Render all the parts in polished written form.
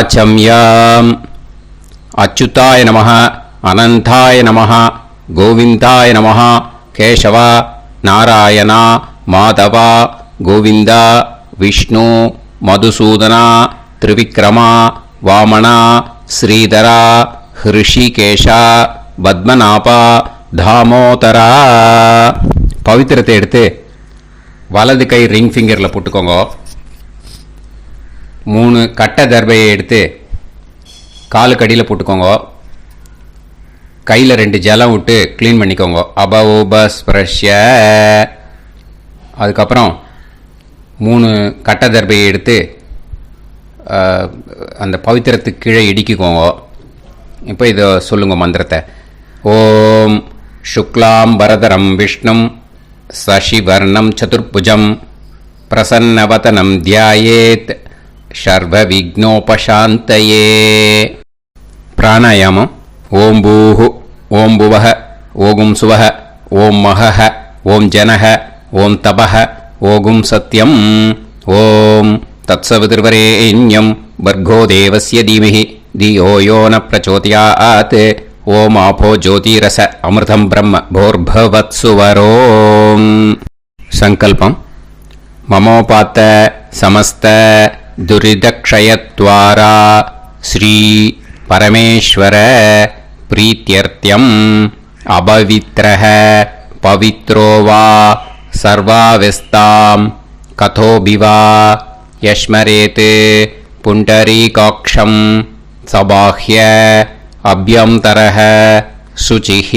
वाचम्याम् अच्युताय नमः अनंताय नमः गोविंदाय नमः केशव नारायण माधव गोविंद विष्णु मधुसूदन त्रिविक्रम वामन श्रीधर ऋषिकेश पद्मनाभ दामोदर पवित्रத்தை எடுத்து வலது கை ரிங் ஃபிங்கரில் போட்டுக்கோங்க. 3 கட்டை தர்பையை எடுத்து காலுக்கடியில் போட்டுக்கோங்க. கையில் 2 ஜலம் விட்டு க்ளீன் பண்ணிக்கோங்க. அபஓபஸ்பிரஷ்ய. அதுக்கப்புறம் 3 கட்டை தர்பையை எடுத்து அந்த பவித்திரத்துக்கு கீழே இடிக்கிக்கோங்க. இப்போ இதை சொல்லுங்க மந்திரத்தை. ஓம் சுக்லாம் வரதரம் விஷ்ணும் சசிவர்ணம் சதுர்புஜம் பிரசன்னவதனம் தியாயேத் சர்வ விக்னோபசாந்தயே. பிராணாயாமம். ஓம் பூஹு ஓம் புவஹ ஓகும் சுவஹ ஓம் மஹஹ ஓம் ஜனஹ ஓம் தபஹ ஓகும் சத்யம் ஓம் தத்சவிதுர்வரேண்யம் பர்கோ தேவஸ்ய தீமஹி தியோ யோ ந பிரச்சோதயாத் ஓம் ஆபோ ஜோதிரச அமிர்தம் பிரம்ம போர்பவத்சுவரோம். சங்கல்பம். மமோபாத்த சமஸ்த துரிதக்ஷயத்வாரா ஸ்ரீ பரமேஸ்வர பிரீத்யர்த்தியம் அபவித்ரஹ பவித்ரோ வா சர்வாவஸ்தாம் கதோபிவா யஸ்மரேத் புண்டரீகாக்ஷம் சபாஹ்ய அப்யந்தரஹ சுசிஹ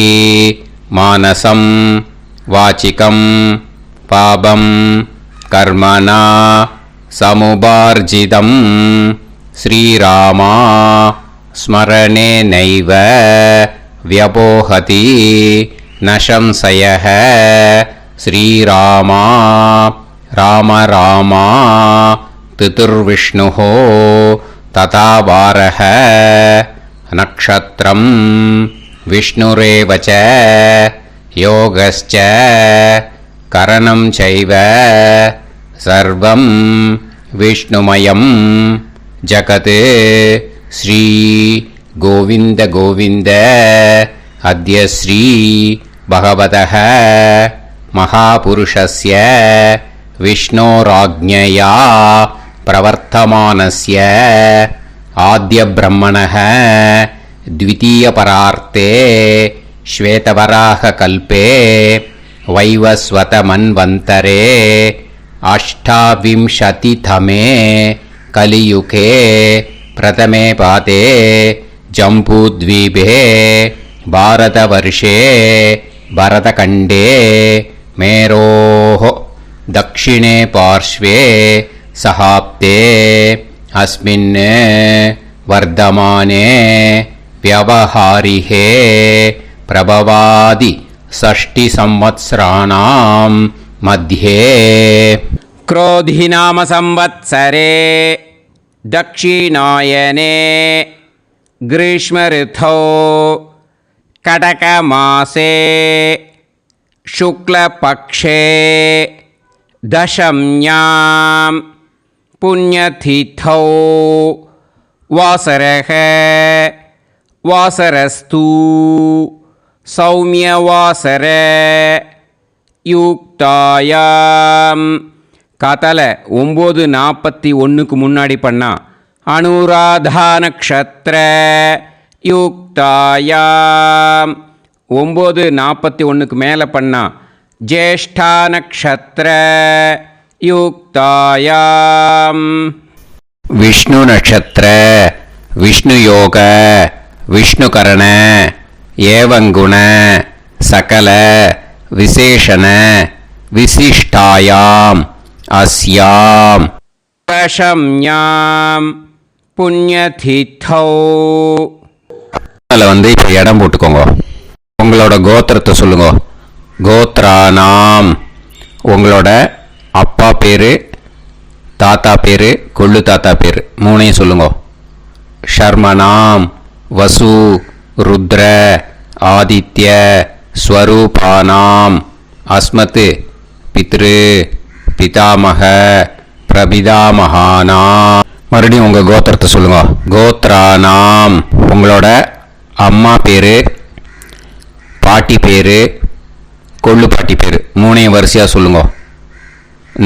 மானசம் வாசிகம் பாபம் கர்மணா சமுபார்ஜிதம் ஸ்ரீராமா ஸ்மரணேனைவ வ்யபோஹதி நசம்சயஹ ஸ்ரீராமா ராம ராமா திதுர்விஷ்ணுஹ ததா வாரஹ நக்ஷத்ரம் விஷ்ணுரேவ ச யோகஸ்ச கரணம் சைவ சர்வம் விஷ்ணுமயம் ஜகத் ஸ்ரீ கோவிந்த கோவிந்த அத்ய ஸ்ரீ பகவதः மகாபுருஷஸ்ய விஷ்ணோராஜ்ஞயா பிரவர்த்தமானஸ்ய ஆத்ய பிரம்மணः द्वितीयपरार्ते श्वेतवराहकल्पे वैवस्वतमन्वन्तरे अष्टाविंशतितमे कलियुगे प्रथमे पादे जम्बूद्वीपे भारतवर्षे भरतखण्डे मेरोः दक्षिणे पार्श्वे सहाब्दे अस्मिन् वर्धमाने व्यवहारिहे प्रभवादि 6 संवत्सराणां मध्ये क्रोधिनाम संवत्सरे दक्षिणायने ग्रीष्मऋतौ कटकमासे शुक्लपक्षे दशम्यां पुण्यतिथौ वासरः वासरस्तु सौम्यवासर युक्तायां காத்தால 9:41க்கு முன்னாடி பண்ணா அனுராதா நக்ஷத்ர யுக்தாயாம். 9:41க்கு மேலே பண்ணா ஜேஷ்டா நக்ஷத்ர யுக்தாயாம். விஷ்ணு நட்சத்திர விஷ்ணு யோக விஷ்ணுகரண ஏவங்குண சகல விசேஷண விசிஷ்டாயாம் அஸ்யாம் தசம்யாம் புண்ணியதிதௌ. அதில் இப்போ இடம் போட்டுக்கோங்க. உங்களோட கோத்திரத்தை சொல்லுங்க. கோத்ரானாம். உங்களோட அப்பா பேர், தாத்தா பேர், கொள்ளு தாத்தா பேர் 3ஐயும் சொல்லுங்க. ஷர்மனாம் வசு ருத்ர ஆதித்ய ஸ்வரூபானாம் அஸ்மத் பித்ரு பிதாமக பிரபிதாமகானாம் மறுபடியும் உங்கள் கோத்திரத்தை சொல்லுங்க. கோத்ரானாம், உங்களோட அம்மா பேர், பாட்டி பேர், கொள்ளு பாட்டி பேர் மூணையும் வரிசையாக சொல்லுங்க.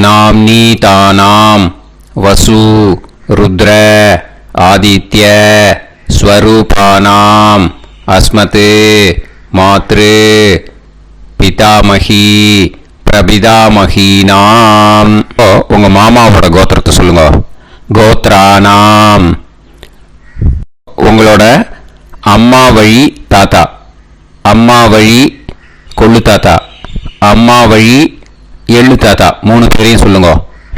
நாம்னி தானாம் வசு ருத்ர ஆதித்ய ஸ்வரூபானாம் அஸ்மத் மாத்ரு பிதாமகி பிரபிதாமகீனாம். உங்கள் மாமாவோட கோத்திரத்தை சொல்லுங்க. கோத்ரானாம், உங்களோட அம்மா வழி தாத்தா, அம்மா வழி கொள்ளு தாத்தா, அம்மா வழி எள்ளு தாத்தா மூணு பேரையும் சொல்லுங்க.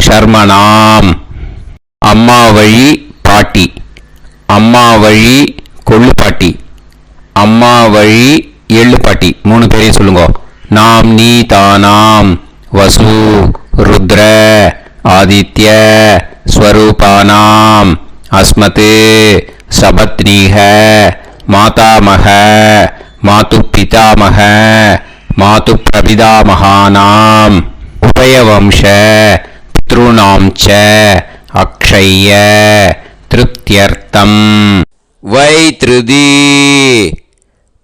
ஷர்மனாம், அம்மா வழி பாட்டி, அம்மா வழி கொள்ளு பாட்டி, அம்மா வழி எள்ளு பாட்டி மூணு பேரையும் சொல்லுங்க. நாம் நீ தானாம் வசு ருத்ர ஆதித்ய ஸ்வரூபானாம் அஸ்மத் சபத்னீஹ மாதாமக மாது பிதாமக மாது பிரபிதாமகானாம் உபயவம்ச பித்ருணாம் ச அக்ஷய்ய திருப்தியர்த்தம் வைத்ருதி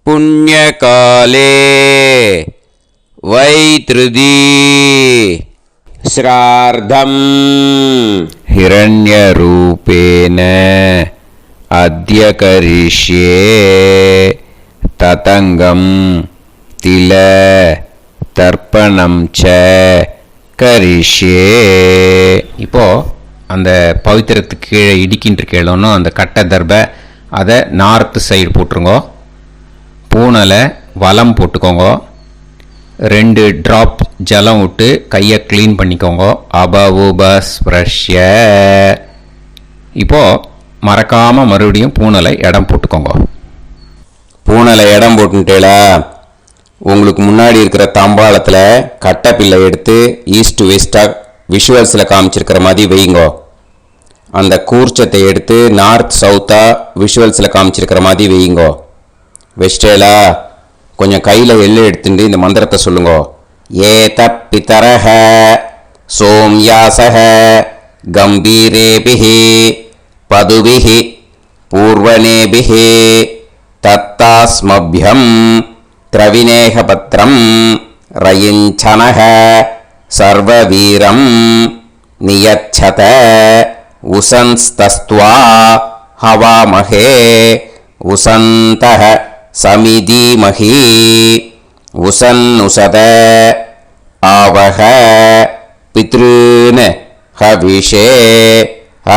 புண்ணியகாலே வைத்ருதி ஸ்ரார்த்தம் ஹிரண்யரூபேன அத்ய கரிஷ்யே ததங்கம் தில தர்ப்பணம் ச கரிஷ்யே. இப்போ அந்த பவித்திரத்துக்கு கீழே இடிக்கின்ற கீழே அந்த கட்டை தர்பை அதை நார்த்து சைடு போட்டுருங்கோ. பூனலை வலம் போட்டுக்கோங்க. 2 ட்ராப் ஜலம் விட்டு கையை க்ளீன் பண்ணிக்கோங்க. அபவுபஸ்ப்ரஷ்ய. இப்போது மறக்காமல் மறுபடியும் பூனலை இடம் போட்டுக்கோங்க. பூனலை இடம் போட்டுட்டேலா, உங்களுக்கு முன்னாடி இருக்கிற தாம்பாளத்தில் கட்டைப்பில்லை எடுத்து ஈஸ்ட் வெஸ்டாக விஷுவல்ஸில் காமிச்சிருக்கிற மாதிரி வைங்கோ. அந்த கூர்ச்சத்தை எடுத்து நார்த் சவுத்தாக விஷுவல்ஸில் காமிச்சிருக்கிற மாதிரி வைங்கோ. வெஸ்டேலா கொஞ்சம் கையில் எள்ளு எடுத்துட்டு இந்த மந்திரத்தை சொல்லுங்கோ. ஏத பிதரஹ சோம்யாசஹ கம்பீரேபிஹி பதுபிஹி பூர்வனேபிஹி தத்தாஸ்மப்யம் திரவிநேகபத்ரம் ரயிஞ்சனஹ சர்வவீரம் நியச்சத உசன்ஸ்தஸ்த்வா ஹவாமஹே உசந்தஹ சமிதீமஹி உசன்னுசத ஆவஹ பித்ருன் ஹவிஷே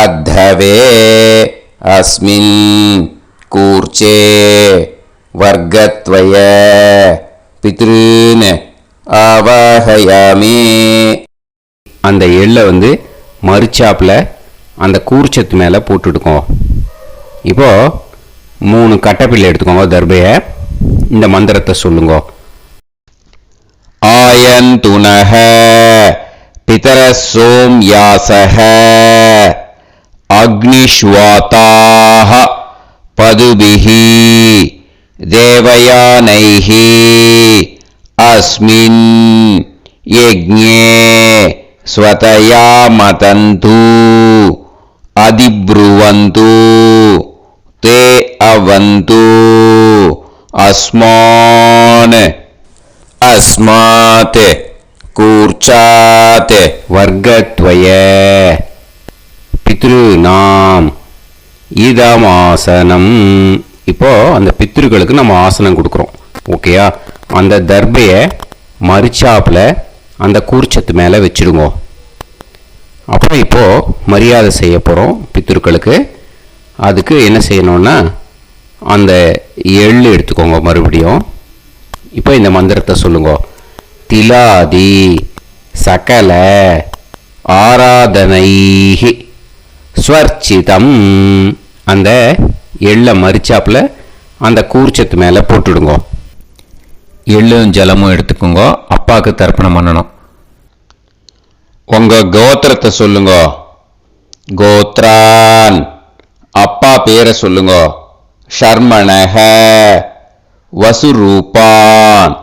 அத்தவே அஸ்மின் கூர்ச்சே வர்க்கத்வய பித்ருன் ஆவாஹயாமி. அந்த எள்ளை மறுச்சாப்பில் அந்த கூர்ச்சத்து மேலே போட்டுட்டுக்கோங்க. இப்போது 3 கட்டைப்பிள்ளை எடுத்துக்கோங்க. தர்பையை இந்த மந்திரத்தை சொல்லுங்க. ஆயந்துனஹ பிதர சோம்யாசஹ அக்னிஷ்வாதாஹ பதுபிஹி தேவயானைஹி அஸ்மின் யஜ்ஞே ஸ்வதயா மதந்து அதிப்ருவந்து தே அவது அஸ்மான் அஸ்மாத் கூர்ச்சாத் வர்க்கத்வய பித்ருநாம் இதமாசனம். இப்போ அந்த பித்ருக்களுக்கு நம்ம ஆசனம் கொடுக்குறோம். ஓகேயா? அந்த தர்பையை மறுச்சாப்பில் அந்த கூர்ச்சத்து மேலே வச்சுடுங்க. அப்புறம் இப்போது மரியாதை செய்ய போகிறோம் பித்ருக்களுக்கு. அதுக்கு என்ன செய்யணும்னா அந்த எள்ளு எடுத்துக்கோங்க. மறுபடியும் இப்போ இந்த மந்திரத்தை சொல்லுங்க. திலாதி சகல ஆராதனைஹி ஸ்வர்ச்சிதம். அந்த எள்ளை மரிச்சாப்பில் அந்த கூர்ச்சத்து மேலே போட்டுடுங்க. எள்ளும் ஜலமும் எடுத்துக்கோங்க. அப்பாவுக்கு தர்ப்பணம் பண்ணணும். உங்கள் கோத்திரத்தை சொல்லுங்க. கோத்ரான், அப்பா பேரை சொல்லுங்க. ஷர்மணஹ வசுரூபான்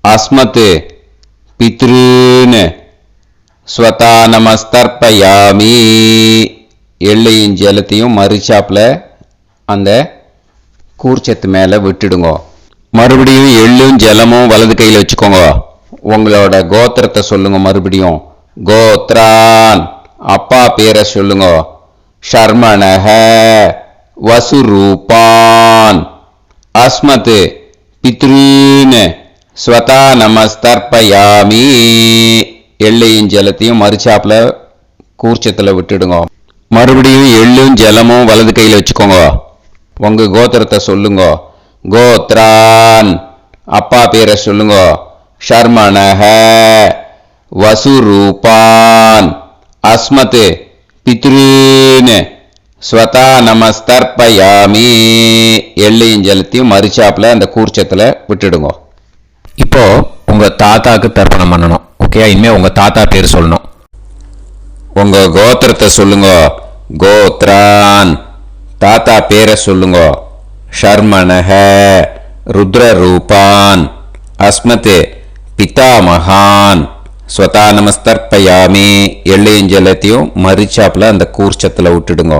அஸ்மத் பித்ருன் ஸ்வதா நமஸ்தர்ப்பயாமி. எள்ளையும் ஜலத்தையும் மறிச்சாப்பில் அந்த கூர்ச்சத்து மேலே விட்டுடுங்க. மறுபடியும் எள்ளும் ஜலமும் வலது கையில் வச்சுக்கோங்க. உங்களோட கோத்திரத்தை சொல்லுங்க. மறுபடியும் கோத்ரான், அப்பா பேரை சொல்லுங்க. ஷர்மணஹ, வசுரூபான், அஸ்மத் பித்ருன், ஸ்வதா நமஸ்தர்ப்பயாமி. எள்ளையும் ஜலத்தையும் மறிச்சாப்பில் கூர்ச்சத்தில் விட்டுடுங்க. மறுபடியும் எள்ளும் ஜலமும் வலது கையில் வச்சுக்கோங்க. உங்க கோத்திரத்தை சொல்லுங்க. கோத்ரான், அப்பா பேரை சொல்லுங்க. ஷர்மணஹ, வசுரூபான், அஸ்மத் பித்ருன், ஸ்வதா நமஸ்தர்ப்பயாமி. எள்ளையும் ஜலத்தையும் மறிச்சாப்பில் அந்த கூர்ச்சத்தில் விட்டுடுங்க. இப்போ உங்க தாத்தாக்கு தர்ப்பணம் பண்ணணும். ஓகே, இனிமே உங்க தாத்தா பேர் சொல்லணும். உங்க கோத்திரத்தை சொல்லுங்க. கோத்ரான், தாத்தா பேரை சொல்லுங்க. ஷர்மணஹ, ருத்ரரூபான், அஸ்மத் பிதாமகான், ஸ்வதா நமஸ்தர்ப்பயாமி. எள்ளையும் ஜலத்தையும் மறிச்சாப்பில் அந்த கூர்ச்சத்தில் விட்டுடுங்க.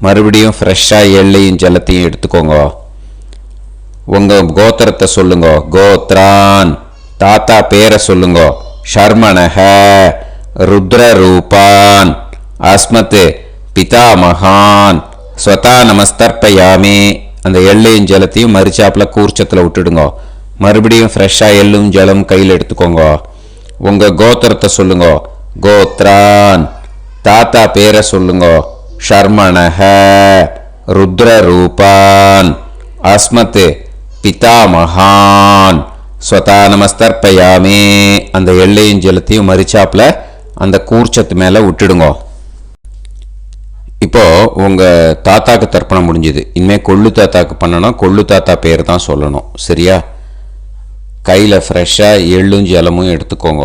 மறுபடியும் ஃப்ரெஷ்ஷாக எள்ளையும் ஜலத்தையும் எடுத்துக்கோங்க. உங்கள் கோத்திரத்தை சொல்லுங்க. கோத்ரான், தாத்தா பேரை சொல்லுங்க. ஷர்மணஹ, ருத்ரரூபான், அஸ்மத் பிதாமகான், ஸ்வதா நமஸ்தர்ப்பயாமி. அந்த எள்ளையும் ஜலத்தையும் மறிச்சாப்பில் கூர்ச்சத்தில் விட்டுடுங்க. மறுபடியும் ஃப்ரெஷ்ஷாக எள்ளும் ஜலம் கையில் எடுத்துக்கோங்க. உங்கள் கோத்திரத்தை சொல்லுங்க. கோத்ரான், தாத்தா பேரை சொல்லுங்க. ஷர்மணஹ, ருத்ரரூபான், அஸ்மத் பிதாமகான், ஸ்வதா நமஸ்தர்ப்பயாமி. அந்த எள்ளையும் ஜலத்தையும் மறிச்சாப்பில் அந்த கூர்ச்சத்து மேலே விட்டுடுங்க. இப்போ உங்கள் தாத்தாக்கு தர்ப்பணம் முடிஞ்சுது. இனிமேல் கொள்ளு தாத்தாக்கு பண்ணணும். கொள்ளு தாத்தா பேர் தான் சொல்லணும். சரியா? கையில் ஃப்ரெஷ்ஷாக எள்ளும் ஜலமும் எடுத்துக்கோங்க.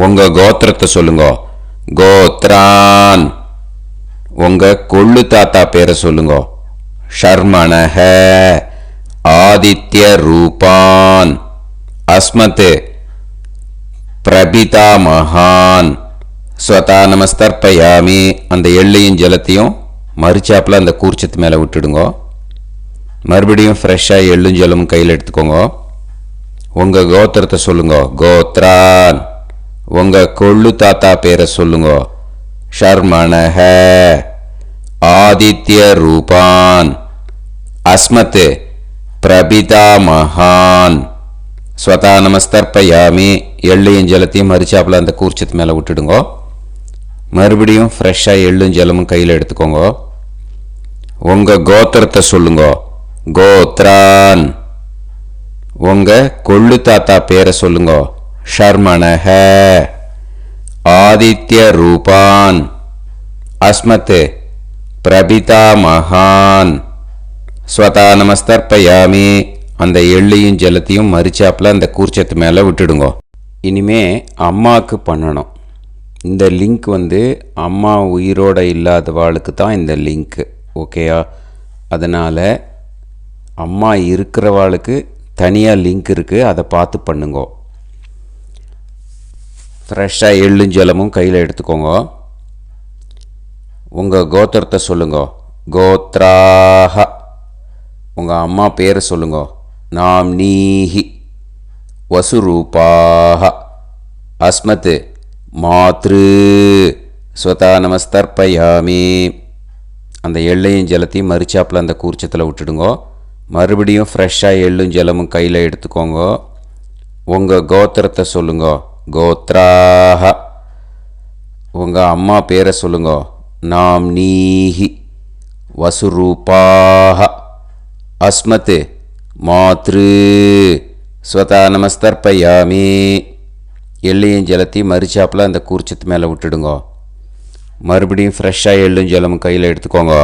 உங்கள் கோத்திரத்தை சொல்லுங்க. கோத்ரான், உங்கள் கொள்ளு தாத்தா பேரை சொல்லுங்க. ஷர்மணஹ, ஆதித்ய ரூபான், அஸ்மத் பிரபிதாமகான், ஸ்வதா நமஸ்தர்ப்பயாமி. அந்த எள்ளையும் ஜலத்தையும் மறிச்சாப்பில் அந்த கூர்ச்சத்து மேலே விட்டுடுங்க. மறுபடியும் ஃப்ரெஷ்ஷாக எள்ளும் ஜலமும் கையில் எடுத்துக்கோங்க. உங்கள் கோத்திரத்தை சொல்லுங்க. கோத்ரான், உங்கள் கொள்ளு தாத்தா பேரை சொல்லுங்க. ஷர்மணஹ, ஆதித்ய ரூபான், அஸ்மத் பிரபிதாமகான், ஸ்வதா நமஸ்தர்ப்பயாமி. எள்ளையும் ஜலத்தையும் மறிச்சாப்பில் அந்த கூர்ச்சத்து மேலே விட்டுடுங்க. மறுபடியும் ஃப்ரெஷ்ஷாக எள்ளும் ஜலமும் கையில் எடுத்துக்கோங்க. உங்கள் கோத்திரத்தை சொல்லுங்க. கோத்ரான், உங்கள் கொள்ளு தாத்தா பேரை சொல்லுங்க. ஷர்மணஹ, ஆதித்ய ரூபான், அஸ்மத் பிரபிதாமகான், ஸ்வதா நமஸ்தர்ப்பயாமி. அந்த எள்ளையும் ஜலத்தையும் மறிச்சாப்பில் அந்த கூர்ச்சத்து மேலே விட்டுடுங்க. இனிமே அம்மாவுக்கு பண்ணணும். இந்த லிங்க் அம்மா உயிரோடு இல்லாதவாளுக்கு தான் இந்த லிங்க்கு. ஓகேயா? அதனால் அம்மா இருக்கிறவாளுக்கு தனியாக லிங்க் இருக்குது. அதை பார்த்து பண்ணுங்க. ஃப்ரெஷ்ஷாக எள்ளும் ஜலமும் கையில் எடுத்துக்கோங்க. உங்கள் கோத்திரத்தை சொல்லுங்க. கோத்ராஹ, உங்கள் அம்மா பேரை சொல்லுங்க. நாம்னீஹி, வசுரூபாஹ, அஸ்மத் மாத்ரு, ஸ்வதா நமஸ்தர்ப்பயாமி. அந்த எள்ளையும் ஜலத்தையும் மறிச்சாப்பில் அந்த கூர்ச்சத்தில் விட்டுடுங்க. மறுபடியும் ஃப்ரெஷ்ஷாக எள்ளும் ஜலமும் கையில் எடுத்துக்கோங்க. உங்கள் கோத்திரத்தை சொல்லுங்க. கோத்ராஹ, உங்கள் அம்மா பேரை சொல்லுங்க. நாம்னீஹி, வசுரூபாஹ, அஸ்மத் மாத்ரு, ஸ்வதா நமஸ்தர்ப்பயாமி. எள்ளையும் ஜலத்தையும் மறிச்சாப்பில் அந்த கூர்ச்சத்து மேலே விட்டுடுங்க. மறுபடியும் ஃப்ரெஷ்ஷாக எள்ளும் ஜலமும் கையில் எடுத்துக்கோங்க.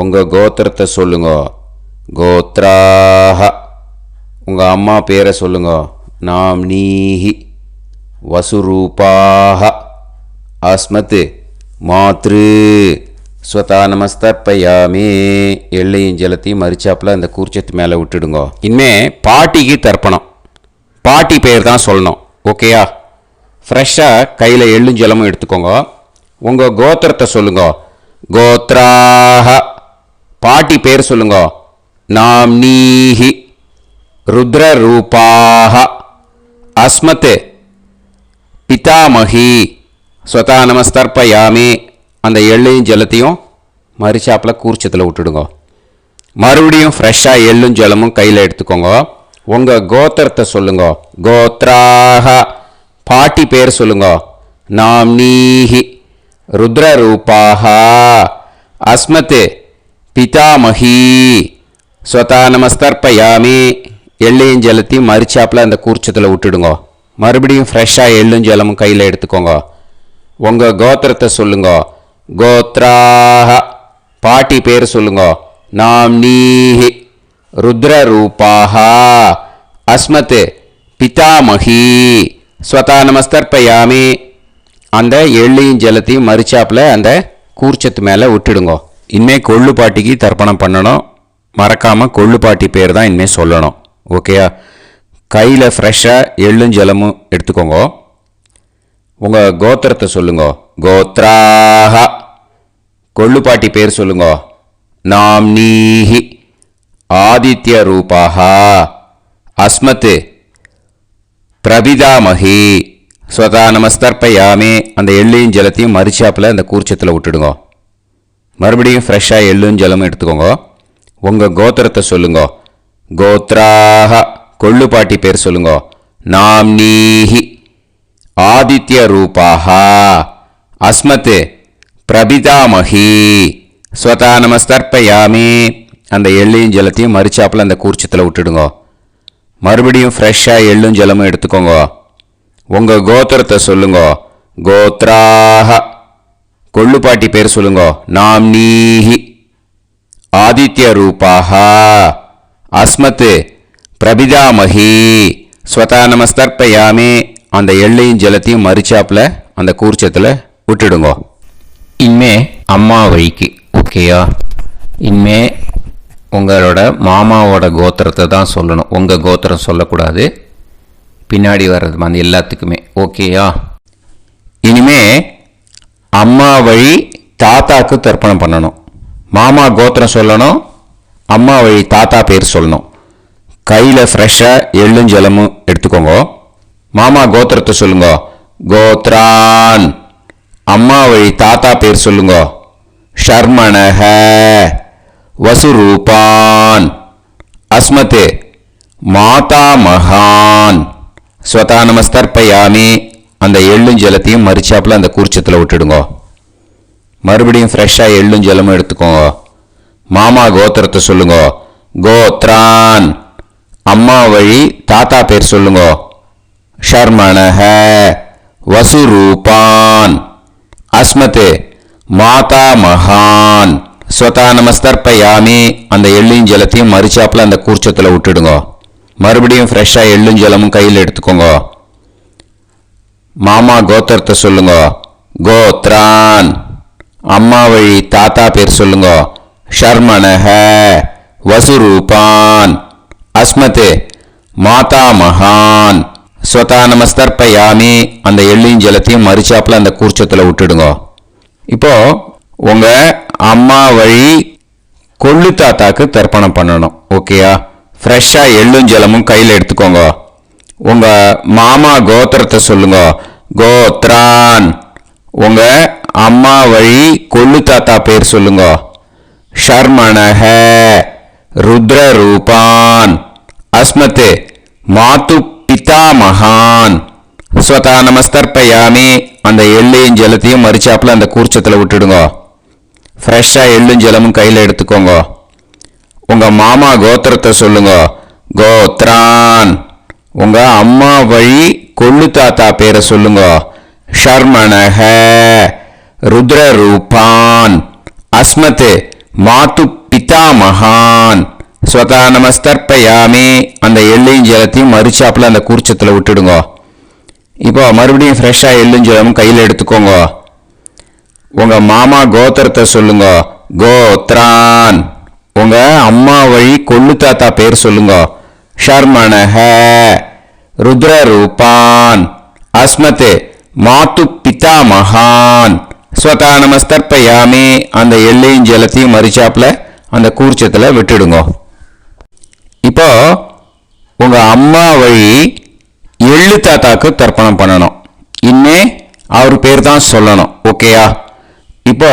உங்கள் கோத்திரத்தை சொல்லுங்க. கோத்ராஹ, உங்கள் அம்மா பேரை சொல்லுங்க. நாம்னீஹி, வசுரூபாஹ, அஸ்மத் மாத்ரு, ஸ்வதா நமஸ்தர்ப்பயாமி. எள்ளையும் ஜலத்தையும் மறிச்சாப்பில் அந்த கூர்ச்சத்து மேலே விட்டுடுங்க. இனிமே பாட்டிக்கு தர்ப்பணம். பாட்டி பேர் தான் சொல்லணும். ஓகேயா? ஃப்ரெஷ்ஷாக கையில் எள்ளும் ஜலமும் எடுத்துக்கோங்க. உங்கள் கோத்திரத்தை சொல்லுங்க. கோத்ராஹ. பாட்டி பேர் சொல்லுங்க. நாம்னீஹி. ருத்ரரூபாஹ. அஸ்மத் பிதாமகி. ஸ்வதா நமஸ்தர்ப்பயாமி. அந்த எள்ளையும் ஜலத்தையும் மரிச்சாப்பில் கூர்ச்சத்தில் விட்டுடுங்க. மறுபடியும் ஃப்ரெஷ்ஷாக எள்ளும் ஜலமும் கையில் எடுத்துக்கோங்க. உங்கள் கோத்திரத்தை சொல்லுங்க. கோத்ராஹ. பாட்டி பேர் சொல்லுங்க. நாம்னீஹி. ருத்ரரூபாஹ. அஸ்மத் பிதாமகி. ஸ்வதா நமஸ்தர்ப்பயாமி. எள்ளையும் ஜலத்தையும் மரிச்சாப்பில் அந்த கூர்ச்சத்தில் விட்டுடுங்க. மறுபடியும் ஃப்ரெஷ்ஷாக எள்ளும் ஜலமும் கையில் எடுத்துக்கோங்க. உங்கள் கோத்திரத்தை சொல்லுங்க. கோத்ராஹ. பாட்டி பேர் சொல்லுங்க. நாம்னீஹி. ருத்ரரூபாஹ. அஸ்மத் பிதாமகி. ஸ்வதா நமஸ்தர்ப்பயாமி. அந்த எள்ளையும் ஜலத்தையும் மரிச்சாப்பில் அந்த கூர்ச்சத்து மேலே விட்டுடுங்க. இனிமேல் கொள்ளு பாட்டிக்கு தர்ப்பணம் பண்ணணும். மறக்காமல் கொள்ளு பாட்டி பேர் தான் இனிமேல் சொல்லணும். ஓகேயா? கையில் ஃப்ரெஷ்ஷாக எள்ளும் ஜலமும் எடுத்துக்கோங்க. உங்கள் கோத்திரத்தை சொல்லுங்க. கோத்ராஹ. கொள்ளு பாட்டி பேர் சொல்லுங்க. நாம்னீஹி. ஆதித்ய ரூபாஹ. அஸ்மத் பிரபிதாமகி. ஸ்வதா நமஸ்தர்ப்பயாமி. அந்த எள்ளையும் ஜலத்தையும் மரிச்சாப்பில் அந்த கூர்ச்சத்தில் விட்டுடுங்க. மறுபடியும் ஃப்ரெஷ்ஷாக எள்ளும் ஜலமும் எடுத்துக்கோங்க. உங்கள் கோத்திரத்தை சொல்லுங்க. கோத்ராஹ. கொள்ளு பாட்டி பேர் சொல்லுங்க. நாம்னீஹி. ஆதித்ய ரூபாஹ. அஸ்மத் பிரபிதாமகி. ஸ்வதா நமஸ்தர்ப்பயாமி. அந்த எள்ளையும் ஜலத்தையும் மரிச்சாப்பில் அந்த கூர்ச்சத்தில் விட்டுடுங்க. மறுபடியும் ஃப்ரெஷ்ஷாக எள்ளும் ஜலமும் எடுத்துக்கோங்க. உங்கள் கோத்திரத்தை சொல்லுங்க. கோத்ராஹ. கொள்ளு பாட்டி பேர் சொல்லுங்க. நாம்னீஹி. ஆதித்ய ரூபாஹ. அஸ்மத் பிரபிதாமகி. ஸ்வதா நமஸ்தர்ப்பயாமி. அந்த எள்ளையும் ஜலத்தையும் மரிச்சாப்பில் அந்த கூர்ச்சத்தில் விட்டுடுங்க. இனிமே அம்மா வழிக்கு. ஓகேயா? இனிமே உங்களோட மாமாவோட கோத்திரத்தை தான் சொல்லணும். உங்கள் கோத்திரம் சொல்லக்கூடாது. பின்னாடி வர்றது அந்த எல்லாத்துக்குமே. ஓகேயா? இனிமே அம்மா வழி தாத்தாக்கு தர்ப்பணம் பண்ணணும். மாமா கோத்திரம் சொல்லணும். அம்மா வழி தாத்தா பேர் சொல்லணும். கையில் ஃப்ரெஷ்ஷாக எள்ளும் ஜலமும் எடுத்துக்கோங்க. மாமா கோத்திரத்தை சொல்லுங்க. கோத்ரான். அம்மா வழி தாத்தா பேர் சொல்லுங்க. ஷர்மணஹ. வசுரூபான். அஸ்மத் மாதாமகான். ஸ்வதா நமஸ்தர்ப்பயாமி. அந்த எள்ளும் ஜலத்தையும் மரிச்சாப்பில் அந்த கூர்ச்சத்தில் விட்டுடுங்க. மறுபடியும் ஃப்ரெஷ்ஷாக எள்ளும் ஜலமும் எடுத்துக்கோங்க. மாமா கோத்திரத்தை சொல்லுங்க. கோத்ரான். அம்மா வழி தாத்தா பேர் சொல்லுங்க. ஷர்மணஹ. வசுரூபான். அஸ்மத் மாதாமகான். ஸ்வதா நமஸ்தர்ப்பயாமி. அந்த எள்ளையும் ஜலத்தையும் மரிச்சாப்பில் அந்த கூர்ச்சத்தில் விட்டுடுங்க. மறுபடியும் ஃப்ரெஷ்ஷாக எள்ளும் ஜலமும் கையில் எடுத்துக்கோங்க. மாமா கோத்திரத்தை சொல்லுங்க. கோத்ரான். அம்மா வழி தாத்தா பேர் சொல்லுங்க. ஷர்மணஹ. வசுரூபான். அஸ்மத் மாதாமகான். ஸ்வதா நமஸ்தர்ப்பயாமி. அந்த எள்ளையும் ஜலத்தையும் மரிச்சாப்பில் அந்த கூர்ச்சத்தில் விட்டுடுங்க. இப்போ உங்கள் அம்மா வழி கொள்ளு தாத்தாக்கு தர்ப்பணம் பண்ணணும். ஓகேயா? ஃப்ரெஷ்ஷாக எள்ளும் ஜலமும் கையில் எடுத்துக்கோங்க. உங்கள் மாமா கோத்திரத்தை சொல்லுங்க. கோத்ரான். உங்கள் அம்மா வழி கொள்ளு தாத்தா பேர் சொல்லுங்க. ஷர்மணஹ. ருத்ரரூபான். அஸ்மத் மாது பிதாமகான். ஸ்வதா நமஸ்தர்ப்பயாமி. அந்த எள்ளையும் ஜலத்தையும் மரிச்சாப்பில் அந்த கூர்ச்சத்தில் விட்டுடுங்க. ஃப்ரெஷ்ஷாக எள்ளும் ஜலமும் கையில் எடுத்துக்கோங்க. உங்கள் மாமா கோத்திரத்தை சொல்லுங்க. கோத்ரான். உங்கள் அம்மா வழி கொள்ளு தாத்தா பேரை சொல்லுங்க. ஷர்மணஹ. ருத்ரரூபான். அஸ்மத் மாது பிதாமகான். ஸ்வதா நமஸ்தர்ப்பயாமி. அந்த எள்ளையும் ஜலத்தையும் மரிச்சாப்பில் அந்த கூர்ச்சத்தில் விட்டுடுங்க. இப்போ மறுபடியும் ஃப்ரெஷ்ஷாக எள்ளும் ஜலமும் கையில் எடுத்துக்கோங்க. உங்கள் மாமா கோத்திரத்தை சொல்லுங்க. கோத்ரான். உங்கள் அம்மா வழி கொள்ளு தாத்தா பேர் சொல்லுங்க. ஷர்மணஹ. ருத்ரரூபான். அஸ்மத் மாது பிதாமகான். ஸ்வதா நமஸ்தர்ப்பயாமி அந்த எள்ளையும் ஜலத்தையும் மறிச்சாப்புல அந்த கூர்ச்சத்தில் விட்டுடுங்க. இப்போ உங்க அம்மா வழி எள்ளு தாத்தாக்கு தர்ப்பணம் பண்ணணும். இன்னே அவர் பேர் தான் சொல்லணும். ஓகேயா? இப்போ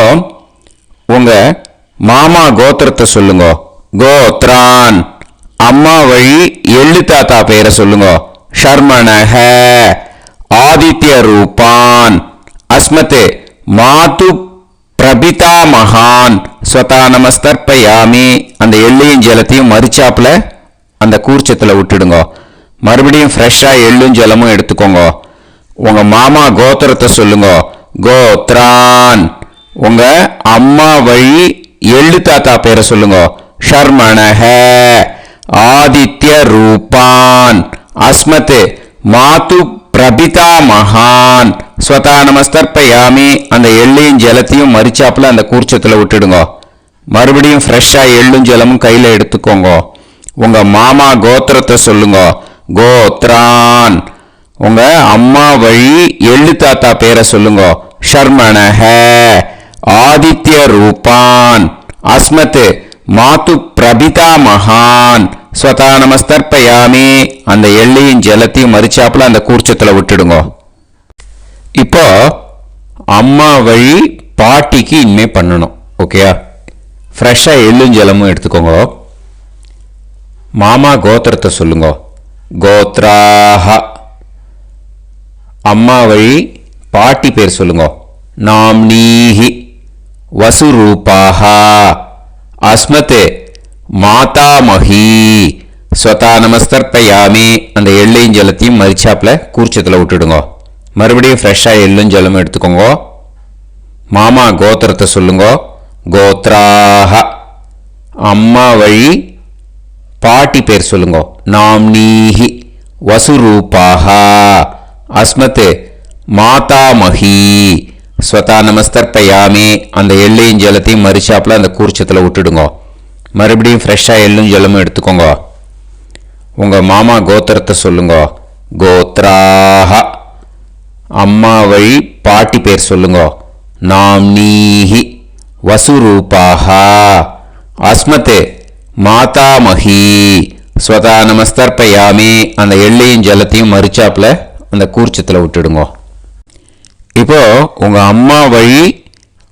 உங்க மாமா கோத்திரத்தை சொல்லுங்க. கோத்ரான். அம்மா வழி எள்ளு தாத்தா பேரை சொல்லுங்க. ஷர்மணஹ ஆதித்ய ரூபான் அஸ்மதே மாது பிரபிதா மகான் ஸ்வதா நமஸ்தர்ப்பயாமி அந்த எள்ளையும் ஜலத்தையும் மறிச்சாப்புல அந்த கூர்ச்சத்தில் விட்டுடுங்க. மறுபடியும் ஃப்ரெஷ்ஷாக எள்ளும் ஜலமும் எடுத்துக்கோங்க. உங்க மாமா கோத்திரத்தை சொல்லுங்க. கோத்ரான். உங்க அம்மா வழி எள்ளு தாத்தா பேரை சொல்லுங்க. ஷர்மணஹ ஆதித்ய ரூபான் அஸ்மத் மாது பிரபிதா மகான் ஸ்வதா நமஸ்தர்ப்பயாமி அந்த எள்ளையும் ஜலத்தையும் மறிச்சாப்புல அந்த கூர்ச்சத்தில் விட்டுடுங்க. மறுபடியும் ஃப்ரெஷ்ஷாக எள்ளும் ஜலமும் கையில் எடுத்துக்கோங்க. உங்க மாமா கோத்திரத்தை சொல்லுங்க. கோத்ரான். உங்க அம்மா வழி எள்ளு தாத்தா பேரை சொல்லுங்க. ஷர்மணஹ ஆதித்ய ரூபான் அஸ்மத் மாது பிரபிதா மகான் ஸ்வதா நமஸ்தர்ப்பயாமி அந்த எள்ளையும் ஜலத்தையும் மறிச்சாப்புல அந்த கூர்ச்சத்தில் விட்டுடுங்க. இப்போ அம்மா வழி பாட்டிக்கு இனிமே பண்ணணும். ஓகேயா? ஃப்ரெஷ்ஷாக எள்ளும் ஜலமும் எடுத்துக்கோங்க. மாமா கோத்திரத்தை சொல்லுங்க. கோத்ராஹ. அம்மா வழி பாட்டி பேர் சொல்லுங்க. நாம்னீஹி வசுரூபாஹ அஸ்மத் மாதாமஹி ஸ்வதா நமஸ்தர்ப்பயாமி அந்த எள்ளையும் ஜலத்தையும் மறிச்சாப்புல கூர்ச்சத்தில் விட்டுடுங்க. மறுபடியும் ஃப்ரெஷ்ஷாக எள்ளும் ஜலமும் எடுத்துக்கோங்க. மாமா கோத்திரத்தை சொல்லுங்க. கோத்ராஹ. அம்மா வழி பாட்டி பேர் சொல்லுங்க. நாம்னீஹி வசுரூபாஹ அஸ்மத் மாதாமஹி ஸ்வதா நமஸ்தர்ப்பயாமி அந்த எள்ளையும் ஜலத்தையும் மறிச்சாப்புல அந்த கூர்ச்சத்தில் விட்டுடுங்க. மறுபடியும் ஃப்ரெஷ்ஷாக எள்ளும் ஜலமும் எடுத்துக்கோங்க. உங்க மாமா கோத்திரத்தை சொல்லுங்க. கோத்ராஹ. அம்மா வழி பாட்டி பேர் சொல்லுங்க. நாம்னீஹி வசுரூபாஹ அஸ்மத் மாதாமஹி ஸ்வதா நமஸ்தர்ப்பயாமி அந்த எள்ளையும் ஜலத்தையும் மறிச்சாப்புல அந்த கூர்ச்சத்தில் விட்டுடுங்க. இப்போ உங்க அம்மா வழி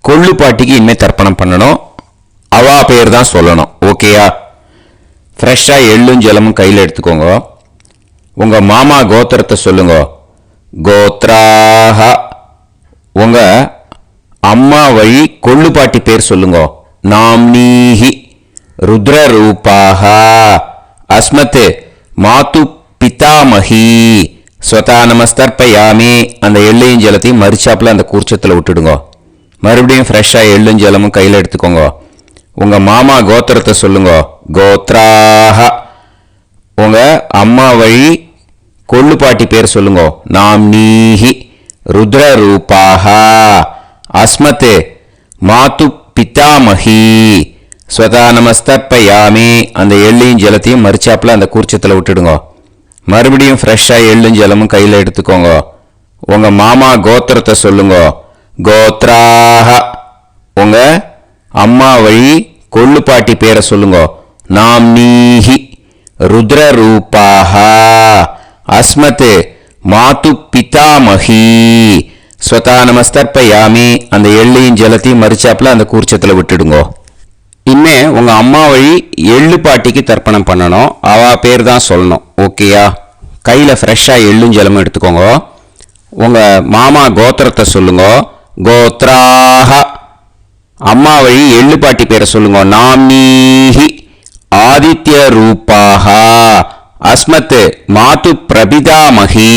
கொள்ளு பாட்டிக்கு இனிமேல் தர்ப்பணம் பண்ணணும். அவா பேர் தான் சொல்லணும். ஓகேயா? ஃப்ரெஷ்ஷாக எள்ளும் ஜலமும் கையில் எடுத்துக்கோங்க. உங்க மாமா கோத்திரத்தை சொல்லுங்க. கோத்ராஹ. உங்க அம்மா வழி கொள்ளு பாட்டி பேர் சொல்லுங்க. நாம்னீஹி ருத்ரரூபாஹ அஸ்மத் மாது பிதாமஹி ஸ்வதா நமஸ்தர்ப்பயாமி அந்த எள்ளையும் ஜலத்தையும் மறிச்சாப்புல அந்த கூர்ச்சத்தில் விட்டுடுங்க. மறுபடியும் ஃப்ரெஷ்ஷாக எள்ளும் ஜலமும் கையில் எடுத்துக்கோங்க. உங்க மாமா கோத்திரத்தை சொல்லுங்க. கோத்ராஹ. உங்க அம்மா வழி கொள்ளு பாட்டி பேர் சொல்லுங்க. நாம்னீஹி ருத்ரரூபாஹ அஸ்மத் மாது பிதாமஹி ஸ்வதா நமஸ்தர்ப்பயாமி அந்த எள்ளையும் ஜலத்தையும் மறிச்சாப்புல அந்த கூர்ச்சத்தில் விட்டுடுங்க. மறுபடியும் ஃப்ரெஷ்ஷாக எள்ளும் ஜலமும் கையில் எடுத்துக்கோங்க. உங்க மாமா கோத்திரத்தை சொல்லுங்க. கோத்ராஹ. உங்க அம்மா வழி கொள்ளு பாட்டி பேரை சொல்லுங்க. நாம்னீஹி ருத்ரரூபாஹ அஸ்மத் மாது பிதாமஹி ஸ்வதா நமஸ்தர்ப்பயாமி அந்த எள்ளையும் ஜலத்தையும் மறிச்சாப்புல அந்த கூர்ச்சத்தில் விட்டுடுங்க. இனிமே உங்க அம்மா வழி எள்ளு பாட்டிக்கு தர்ப்பணம் பண்ணணும். அவ பேர் தான் சொல்லணும். ஓகேயா? கையில் ஃப்ரெஷ்ஷாக எள்ளும் ஜலமும் எடுத்துக்கோங்க. உங்க மாமா கோத்திரத்தை சொல்லுங்க. கோத்ராஹ. அம்மா வழி எள்ளு பாட்டி பேரை சொல்லுங்க. நாம்னீஹி ஆதித்ய ரூபாஹ அஸ்மத் மாது பிரபிதாமஹி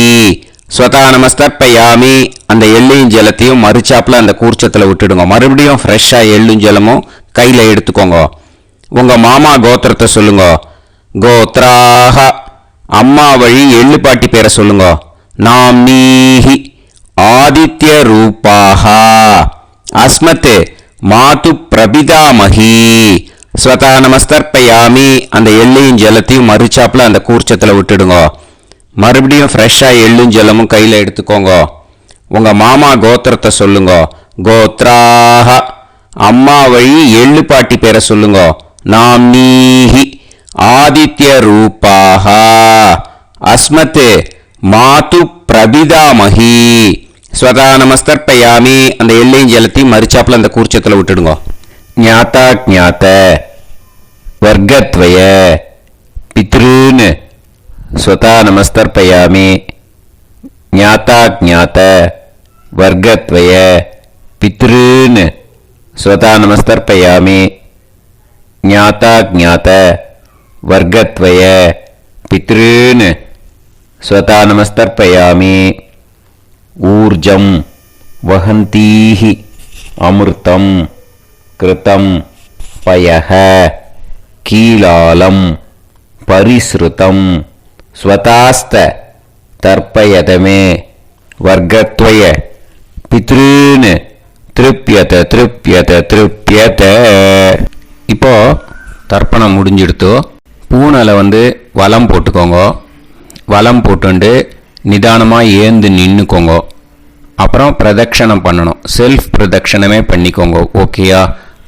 ஸ்வதா நமஸ்தர்ப்பயாமி அந்த எள்ளையும் ஜலத்தையும் மறிச்சாப்புல அந்த கூர்ச்சத்தில் விட்டுடுங்க. மறுபடியும் ஃப்ரெஷ்ஷாக எள்ளும் ஜலமும் கையில் எடுத்துக்கோங்க. உங்க மாமா கோத்திரத்தை சொல்லுங்க. கோத்ராஹ. அம்மா வழி எள்ளு பாட்டி பேரை சொல்லுங்க. நாம்னீஹி ஆதித்ய ரூபாஹ அஸ்மத் மாது பிரபிதாமஹி ஸ்வதா நமஸ்தர்ப்பயாமி அந்த எள்ளையும் ஜலத்தையும் மறிச்சாப்புல அந்த கூர்ச்சத்தில் விட்டுடுங்க. மறுபடியும் ஃப்ரெஷ்ஷாக எள்ளும் ஜலமும் கையில் எடுத்துக்கோங்க. உங்க மாமா கோத்திரத்தை சொல்லுங்க. கோத்ராஹ அம்மா வழி எள்ளு பாட்டி பேரை சொல்லுங்க. நாம்னீஹி ஆதித்ய ரூபாஹ அஸ்மத் மாது பிரபிதாமஹி. ஸ்வதா நமஸ்தர்ப்பயாமி. அந்த எள்ளையும் ஜலத்தையும் மரிச்சாப்புல அந்த கூர்ச்சத்தில் விட்டுடுங்க. ஞாதா ஜாத்த வர்க்கத்வய பித்ருன் ஸ்வதா நமஸ்தர்ப்பயாமி. ஞாதா ஜாத்த வர்க்கத்வய பித்ருன் ஸ்வதா நமஸ்தர்ப்பயாமி. ஞாதா ஜாத்த வர்க்கத்வய பித்ருன் ஸ்வதா நமஸ்தர்ப்பயாமி. ஊர்ஜம் வஹந்தீஹி அமிர்தம் கிருதம் பயஹ கீலாலம் பரிஸ்ருதம் ஸ்வதாஸ்த தர்ப்பயதமே வர்க்கத்வய பித்ருன் திருப்யத திருப்யத திருப்யத. இப்போ தர்ப்பணம் முடிஞ்சிடுத்தோ பூனலை வலம் போட்டுக்கோங்க. வலம் போட்டுண்டு நிதானமாக ஏந்து நின்றுக்கோங்க. அப்புறம் பிரதட்சணம் பண்ணணும். செல்ஃப் பிரதட்சணமே பண்ணிக்கோங்க. ஓகேயா?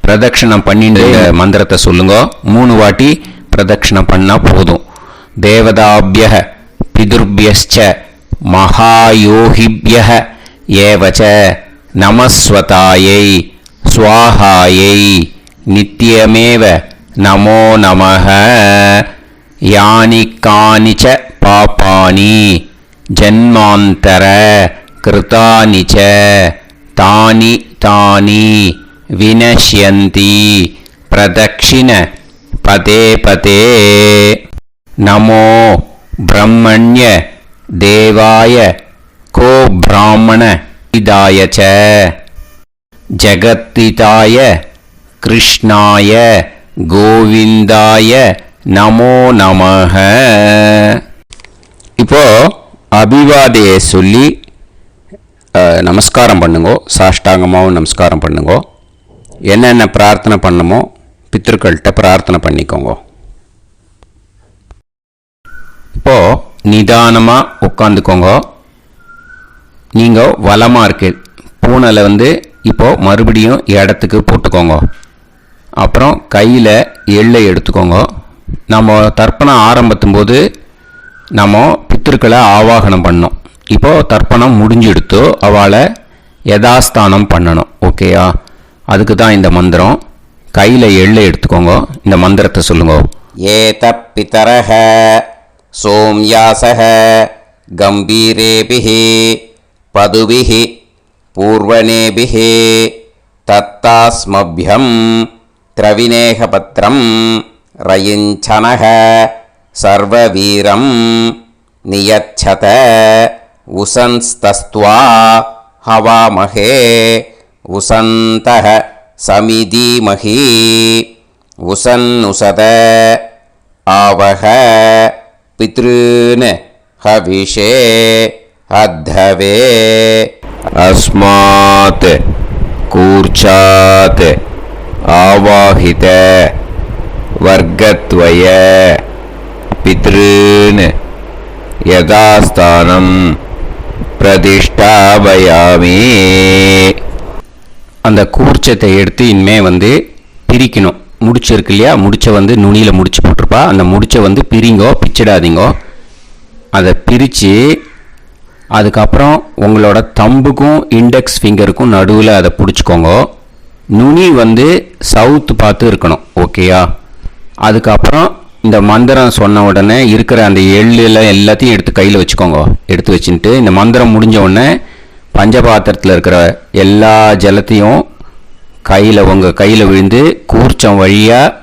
பிரதட்சணம் பண்ணிட்டு மந்திரத்தை சொல்லுங்க. 3 வாட்டி பிரதட்சணம் பண்ணால் போதும். தேவதாபிய பிதுர்பியஸ்ச மகாயோகிபிய ஏவச்ச நமஸ்வதாயை ஸ்வாஹாயை நித்யமேவ நமோ நமஹ. யானி கானிச்ச பாபானி ஜன்மாந்தர கிருதானி ச தானி தானி வினஷ்யந்தி பிரதக்ஷிண பதே பதே. நமோ பிரம்மண்ய தேவாய கோ பிராமண இதாய ச ஜகத்திதாய கிருஷ்ணாய கோவிந்தாய நமோ நமஹ. இப்போ அபிவாதையை சொல்லி நமஸ்காரம் பண்ணுங்கோ. சாஷ்டாங்கமாகவும் நமஸ்காரம் பண்ணுங்கோ. என்னென்ன பிரார்த்தனை பண்ணமோ பித்ருக்கள்கிட்ட பிரார்த்தனை பண்ணிக்கோங்க. இப்போ நிதானமாக உட்காந்துக்கோங்க. நீங்கள் வலமாக இருக்கு பூனலை இப்போ மறுபடியும் இடத்துக்கு போட்டுக்கோங்க. அப்புறம் கையில் எள்ளை எடுத்துக்கோங்க. நம்ம தர்ப்பணம் ஆரம்பத்தும் போது நம்ம பித்திருக்களை ஆவாகனம் பண்ணோம். இப்போது தர்ப்பணம் முடிஞ்செடுத்து அவளை யதாஸ்தானம் பண்ணணும். ஓகேயா? அதுக்கு தான் இந்த மந்திரம். கையில் எள்ளை எடுத்துக்கோங்க. இந்த மந்திரத்தை சொல்லுங்க. ஏத பிதரஹ சோம்யாசஹ கம்பீரேபிஹி பதுபிஹி பூர்வணேபிஹி தத்தாஸ்மப்யம் திரவிநேகபத்ரம் ரயிஞ்சனஹ சர்வவீரம் நியச்சத உசன்ஸ்தஸ்த்வா ஹவாமஹே உசந்தஹ சமிதீமஹி உசன்னுசத ஆவஹ பித்ருன் ஹவிஷே அத்தவே. அஸ்மாத் கூர்ச்சாத் ஆவாஹித வர்க்கத்வய பித்ருன் யதாஸ்தானம் பிரதிஷ்டாபயாமி. அந்த கூர்ச்சத்தை எடுத்து இனிமே பிரிக்கணும். முடிச்சு இருக்கு இல்லையா? முடிச்சை நுனியில் முடிச்சு போட்டிருப்பா. அந்த முடிச்சை பிரிங்கோ, பிச்சிடாதீங்கோ. அதை பிரித்து அதுக்கப்புறம் உங்களோட தம்புக்கும் இண்டெக்ஸ் ஃபிங்கருக்கும் நடுவில் அதை பிடிச்சிக்கோங்க. நுனி சவுத்து பார்த்து இருக்கணும். ஓகேயா? அதுக்கப்புறம் இந்த மந்திரம் சொன்ன உடனே இருக்கிற அந்த எள்ளில் எல்லாத்தையும் எடுத்து கையில் வச்சுக்கோங்க. எடுத்து வச்சுட்டு இந்த மந்திரம் முடிஞ்ச உடனே பஞ்சபாத்திரத்தில் இருக்கிற எல்லா ஜலத்தையும் உங்கள் கையில் விழுந்து கூர்ச்சம் வழியாக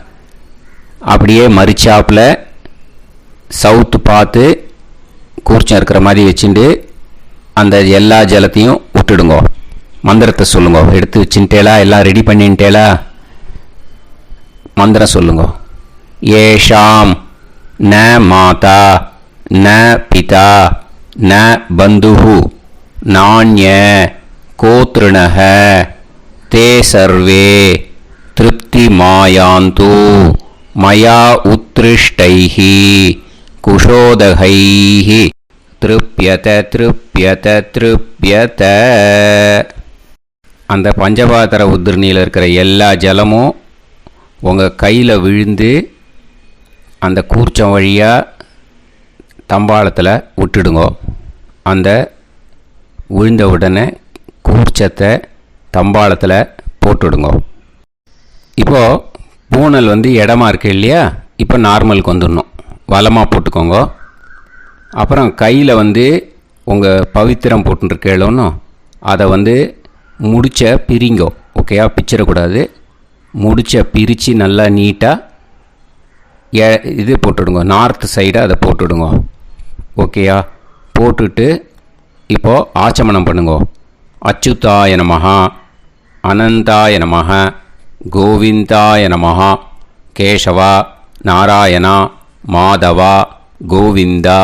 அப்படியே மரிச்சாப்பில் சவுத்து பார்த்து கூர்ச்சம் இருக்கிற மாதிரி வச்சுட்டு அந்த எல்லா ஜலத்தையும் விட்டுடுங்க. மந்திரத்தை சொல்லுங்க. எடுத்து வச்சுட்டேலா? எல்லாம் ரெடி பண்ணிட்டேலா? மந்திரம் சொல்லுங்க. ஏஷாம் ந மாதா ந பிதா ந பந்துஹு நாண்ய கோத்ருணஹ தே சர்வே திருப்தி மாயாந்து மயா உத்ருஷ்டைஹி குஷோதகைஹி திருப்யத திருப்யத திருப்யத. அந்த பஞ்சபாத்திர உதிரணியில் இருக்கிற எல்லா ஜலமும் உங்கள் கையில் விழுந்து அந்த கூர்ச்சம் வழியாக தம்பாளத்தில் விட்டுடுங்கோ. அந்த விழுந்த உடனே கூர்ச்சத்தை தம்பாளத்தில் போட்டுவிடுங்க. இப்போது பூனல் இடமா இருக்கு இல்லையா, இப்போ நார்மலுக்கு வந்துடணும். வலமாக போட்டுக்கோங்க. அப்புறம் கையில் உங்கள் பவித்திரம் போட்டுருக்கேளோன்னு அதை முடிச்ச பிரிங்கோ. ஓகேயா, பிச்சிடக்கூடாது. முடிச்ச பிரித்து நல்லா நீட்டாக இது போட்டுடுங்க, நார்த் சைடை அதை போட்டுடுங்க. ஓகேயா, போட்டுட்டு இப்போது ஆச்சமனம் பண்ணுங்க. அச்சுதாய நமஹ, அனந்தாய நமஹ, கோவிந்தாய நமஹ, கேசவா, நாராயணா, மாதவா, கோவிந்தா,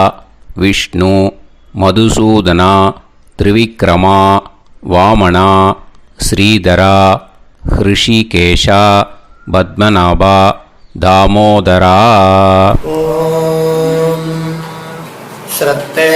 விஷ்ணு, மதுசூதனா, திரிவிக்ரமா, வாமனா, ஸ்ரீதரா, ஹிருஷிகேஷா, பத்மநாபா, தாமோதரா. ஓம் ஸ்ரத்தே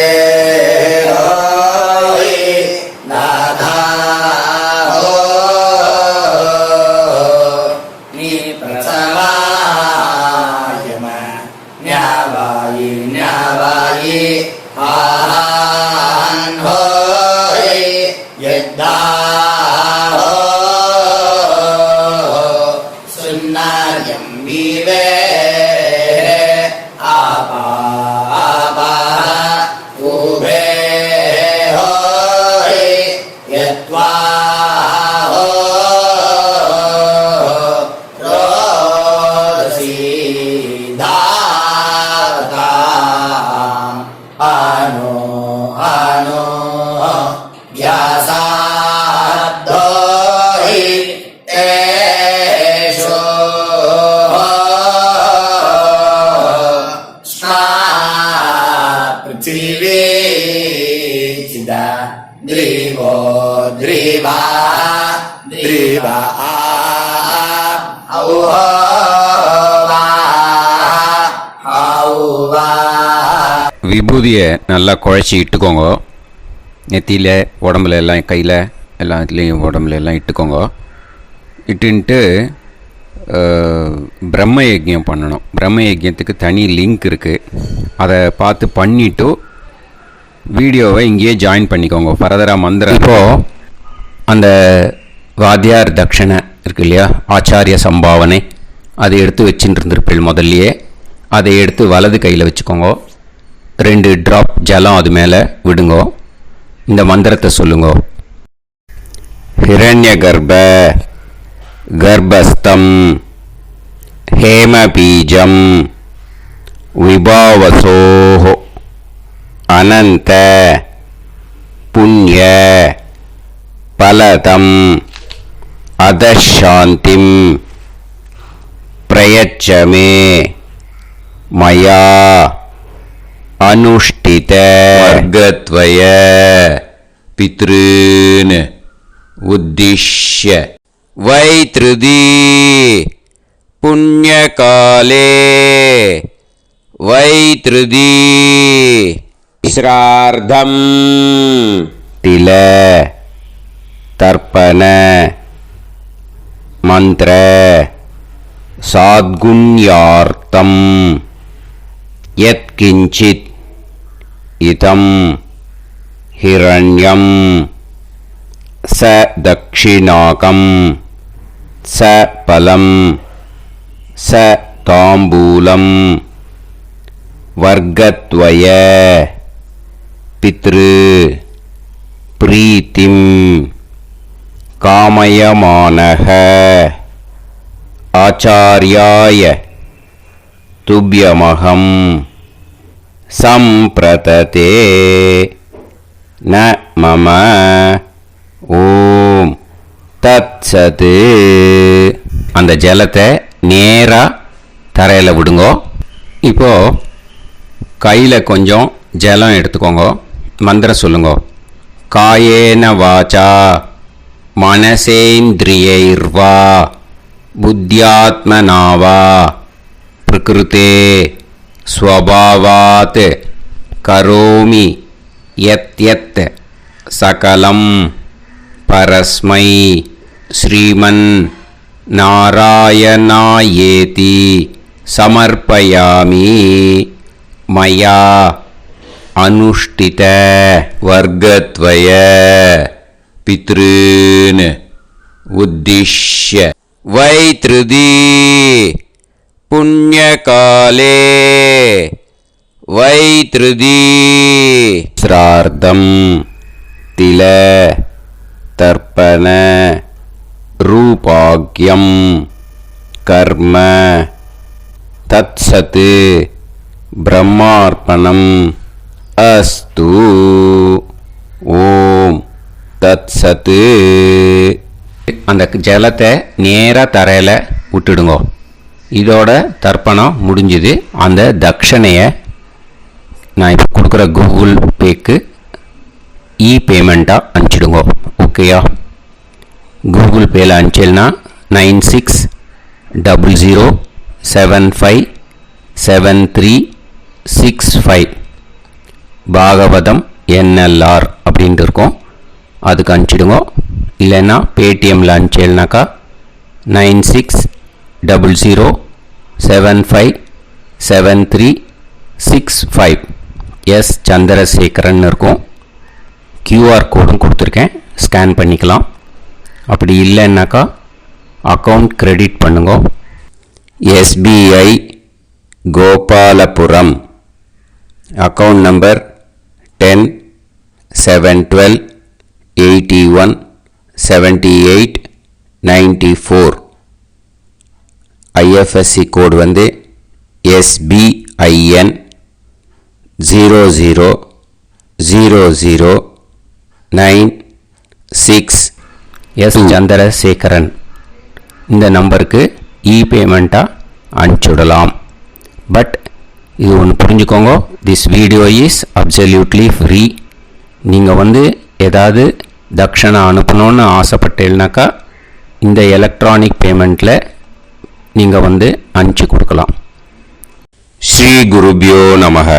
விபூதியை நல்லா குழச்சி இட்டுக்கோங்க. நெத்தியில், உடம்புல எல்லாம், கையில் எல்லாத்துலேயும் உடம்புல எல்லாம் இட்டுக்கோங்க. இட்டுன்ட்டு பிரம்ம யஜ்யம் பண்ணணும். பிரம்ம யஜ்யத்துக்கு தனி லிங்க் இருக்குது. அதை பார்த்து பண்ணிவிட்டு வீடியோவை இங்கேயே ஜாயின் பண்ணிக்கோங்க. ஃபர்தராக மந்திரம். இப்போது அந்த வாத்தியார் தட்சணை இருக்கு இல்லையா, ஆச்சாரிய சம்பாவனை, அதை எடுத்து வச்சுட்டு இருந்திருப்பேன் முதல்லையே. அதை எடுத்து வலது கையில் வச்சுக்கோங்க. 2 ட்ராப் ஜலம் அது மேலே விடுங்கோ. இந்த மந்திரத்தை சொல்லுங்க. ஹிரண்ய கர்ப்ப கர்ப்பஸ்தம் ஹேமபீஜம் விபாவசோஹோ அனந்த புண்ணிய பலதம் அதசாந்திம் பிரயச்சமே மயா அனுஷ்டித வர்கத்வய பித்ருன் உத்திஷ்ய வைத்ருதி புண்ணியகாலே வைத்ருதி ஸ்ரார்த்தம் தில தர்ப்பண மந்திர சாத்குண்யார்த்தம் யத்கிஞ்சித் இதம் ஹிரண்யம் ச தக்ஷிணாகம் ச பலம் ச தாம்பூலம் வர்கத்வய பித்ரு பிரீத்திம் காமயமானஹ ஆச்சார்யாய துப்யமகம் சம்பிரததே ந மம ஓம் தத்சத். அந்த ஜலத்தை நேராக தரையில் விடுங்கோ. இப்போது கையில் கொஞ்சம் ஜலம் எடுத்துக்கோங்க. மந்திரம் சொல்லுங்க. காயேன வாச்சா மனசேந்திரியைர்வா புத்தியாத்மனாவா பிரகிருதே ஸ்வபாவாத் கரோமி யத் யத் சகலம் परस्मै श्रीमन् नारायणायेति समर्पयामि मया अनुष्ठित वर्गद्वय पितॄन् उद्दिश्य वैतृदी पुण्यकाले वैतृदी श्रार्धं तिल तर्पण रूपाग्यं कर्म तत्सत् ब्रह्मार्पणम् अस्तु ஓம் தத்சத். அந்த ஜலத்தை நேராக தரையில் விட்டுடுங்கோ. இதோட தர்ப்பணம் முடிஞ்சுது. அந்த தட்சணையை நான் இப்போ கொடுக்குற கூகுள் பேக்கு பேமெண்ட்டாக அனுப்பிச்சிடுங்கோ. ஓகேயா? கூகுள் பேயில் அனுப்பிச்சல்னா 9600757365 பாகவதம் NLR அப்படின்ட்டு இருக்கும். அதுக்கு அனுப்பிச்சிடுங்க. இல்லைன்னா பேடிஎம்மில் அனுப்பிச்சல்னாக்கா 9600757365 எஸ் சந்திரசேகரன் இருக்கும். QR கோடும் கொடுத்துருக்கேன், ஸ்கேன் பண்ணிக்கலாம். அப்படி இல்லைன்னாக்கா அக்கௌண்ட் கிரெடிட் பண்ணுங்க. SBI Gopalapuram account number 10-7-12-81-78-94. IFSC கோடு வந்து SBIN 000096 எஸ் சந்திரசேகரன். இந்த நம்பருக்கு பேமெண்ட்டாக அனுப்பிச்சுடலாம். பட் இது ஒன்று புரிஞ்சுக்கோங்க, this video is absolutely free. நீங்கள் வந்து ஏதாவது தட்சணை அனுப்பணுன்னு ஆசைப்பட்டேன்னாக்கா இந்த எலக்ட்ரானிக் பேமெண்ட்டில் நீங்கள் வந்து அனுப்பிச்சி கொடுக்கலாம். ஸ்ரீ குருபியோ நமக.